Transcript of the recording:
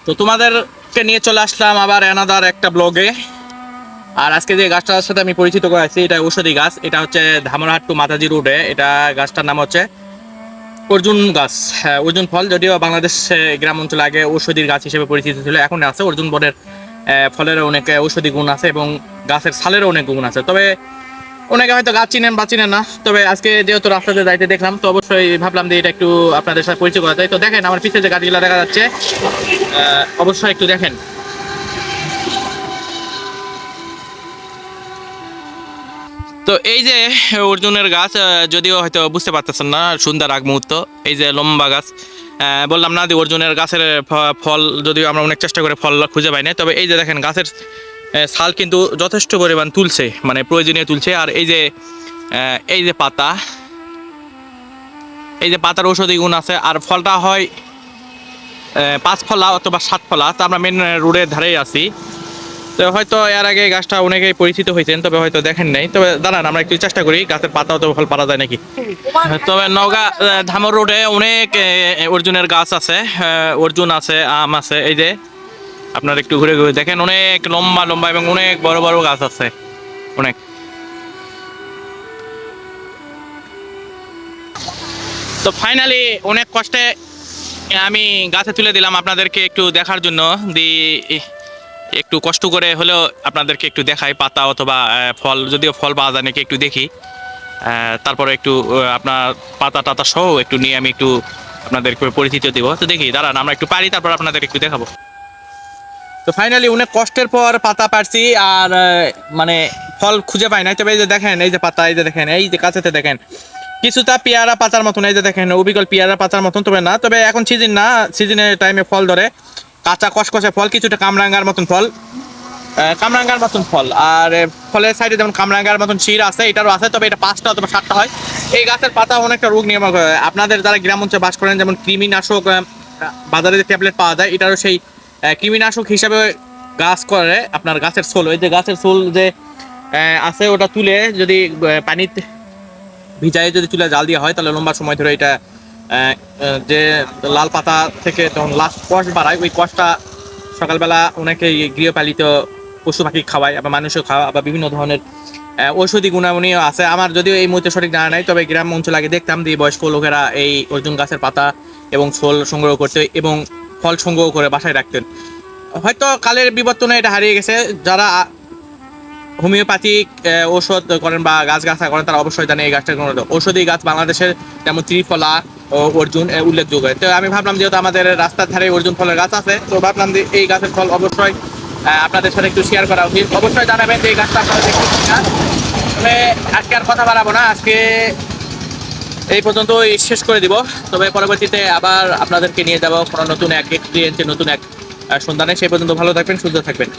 তো তোমাদেরকে নিয়ে চলে আসলাম আবার অ্যানাদার একটা ব্লগে। আর আজকে যে গাছটার সাথে আমি পরিচিত করাচ্ছি এটা ঔষধি গাছ। এটা হচ্ছে ধামরাহাট টু মাতাজি রোডে। এটা গাছটার নাম হচ্ছে অর্জুন গাছ। হ্যাঁ, অর্জুন ফল। যদিও বাংলাদেশ গ্রাম অঞ্চলে আগে ঔষধির গাছ হিসেবে পরিচিত ছিল, এখন আছে অর্জুন বনের ফলের অনেক ঔষধি গুণ আছে এবং গাছের ছালেরও অনেক গুণ আছে। তবে অনেকে হয়তো গাছ চিনেন বা চিনেন না। তবে আজকে যেহেতু রাস্তাতে যাইতে দেখলাম, তো অবশ্যই ভাবলাম যে এটা একটু আপনাদের সাথে পরিচয় করা যায়। তো দেখেন আমার পিছনে যে গাছগুলো দেখা যাচ্ছে, অবশ্যই একটু দেখেন। তো এই যে অর্জুনের গাছ, যদিও হয়তো বুঝতে পারতেছেন না, সুন্দর আগ মুহূর্ত। এই যে লম্বা গাছ, বললাম না যে অর্জুনের গাছের ফল যদিও আমরা অনেক চেষ্টা করে ফল খুঁজে পাই না। তবে এই যে দেখেন গাছের ছাল কিন্তু যথেষ্ট পরিমাণ তুলছে, মানে প্রয়োজনীয় তুলছে। আর এই যে পাতা, এই যে পাতার ঔষধি গুণ আছে। আর ফলটা হয় 5 ফলা অথবা 7 ফলা। তো আমরা মেন রোডের ধারেই আছি। তো হয়তো এর আগে গাছটা অনেকেই পরিচিত হয়েছেন, তবে হয়তো দেখেন নাই। তবে দাঁড়ান আমরা একটু চেষ্টা করি গাছের পাতা অথবা ফল পারা যায় নাকি। তবে নওগাঁ ধামর রোডে অনেক অর্জুনের গাছ আছে, অর্জুন আছে, আম আছে। এই যে আপনার একটু ঘুরে ঘুরে দেখেন, অনেক লম্বা লম্বা এবং অনেক বড় বড় গাছ আছে অনেক। তো ফাইনালি অনেক কষ্টে আমি গাছে তুলে দিলাম আপনাদেরকে একটু দেখার জন্য। একটু কষ্ট করে হলেও আপনাদেরকে একটু দেখাই পাতা অথবা ফল, যদিও ফল পাওয়া যায় নাকি একটু দেখি। তারপরে একটু আপনার পাতা টাতা সহ একটু নিয়ে আমি একটু আপনাদেরকে পরিচিত দেবো। তো দেখি দাঁড়ান আমরা একটু পারি, তারপর আপনাদের একটু দেখাবো। তো ফাইনালি অনেক কষ্টের পর পাতা পারছি, আর মানে ফল খুঁজে পাই নাই। তবে এই যে দেখেন, এই যে পাতা, এই যে দেখেন, এই যে কাছেতে দেখেন কিছুটা পেয়ারা পাতার মতন। এই যে দেখেন অবিকল পেয়ারা পাতার মতন, তবে না। তবে এখন সিজন না, সিজনের টাইমে ফল ধরে কাঁচা কসকসে ফল, কিছুটা কামরাঙ্গার মতন ফল, কামরাঙ্গার মতন ফল। আর ফলের সাইডে যেমন কামরাঙ্গার মতন শির আছে, এটারও আছে। তবে এটা 5টা অথবা 7টা হয়। এই গাছের পাতা অনেকটা রোগ নিরাময় করে। আপনাদের যারা গ্রাম অঞ্চলে বাস করেন, যেমন কৃমিনাশক বাজারে যে ট্যাবলেট পাওয়া যায়, এটারও সেই কৃমিনাশক হিসাবে গাছ করে আপনার গাছের ছোল। ওই যে গাছের ছোল যে আছে, ওটা তুলে যদি পানিতে ভিজায় যদি চুলে জাল দেওয়া হয়, তাহলে লম্বা সময় ধরে এটা যে লাল পাতা থেকে তখন লাস্ট কষ বাড়ায়, ওই কষটা সকালবেলা অনেকে গৃহপালিত পশু পাখি খাওয়ায়, আবার মানুষও খাওয়া, আবার বিভিন্ন ধরনের ঔষধি গুণাগুণীও আছে। আমার যদিও এই মুহূর্তে সঠিক জানা নাই, তবে গ্রাম অঞ্চল আগে দেখতাম যে বয়স্ক লোকেরা এই অর্জুন গাছের পাতা এবং ছোল সংগ্রহ করতে এবং ফল সংগ্রহ করে বাসায় রাখতেন। হয়তো কালের বিবর্তনে এটা হারিয়ে গেছে। যারা হোমিওপ্যাথিক ঔষধ করেন বা গাছগাছা করেন, তারা অবশ্যই জানে এই গাছটা কোনো ঔষধি গাছ বাংলাদেশের, যেমন ত্রিফলা ও অর্জুন উল্লেখযোগ্য। তো আমি ভাবলাম যেহেতু আমাদের রাস্তার ধারে অর্জুন ফলের গাছ আছে, তো ভাবলাম যে এই গাছের ফল অবশ্যই আপনাদের সাথে একটু শেয়ার করা উচিত। অবশ্যই জানাবেন যে এই গাছটা আপনারা দেখতে কিনা। তবে আজকে আর কথা বাড়াবো না, আজকে এই পর্যন্ত শেষ করে দিব। তবে পরবর্তীতে আবার আপনাদেরকে নিয়ে যাবো কোনো নতুন এক এক্সপিরিয়েন্সে, নতুন এক সন্ধানে। সেই পর্যন্ত ভালো থাকবেন, সুস্থ থাকবেন।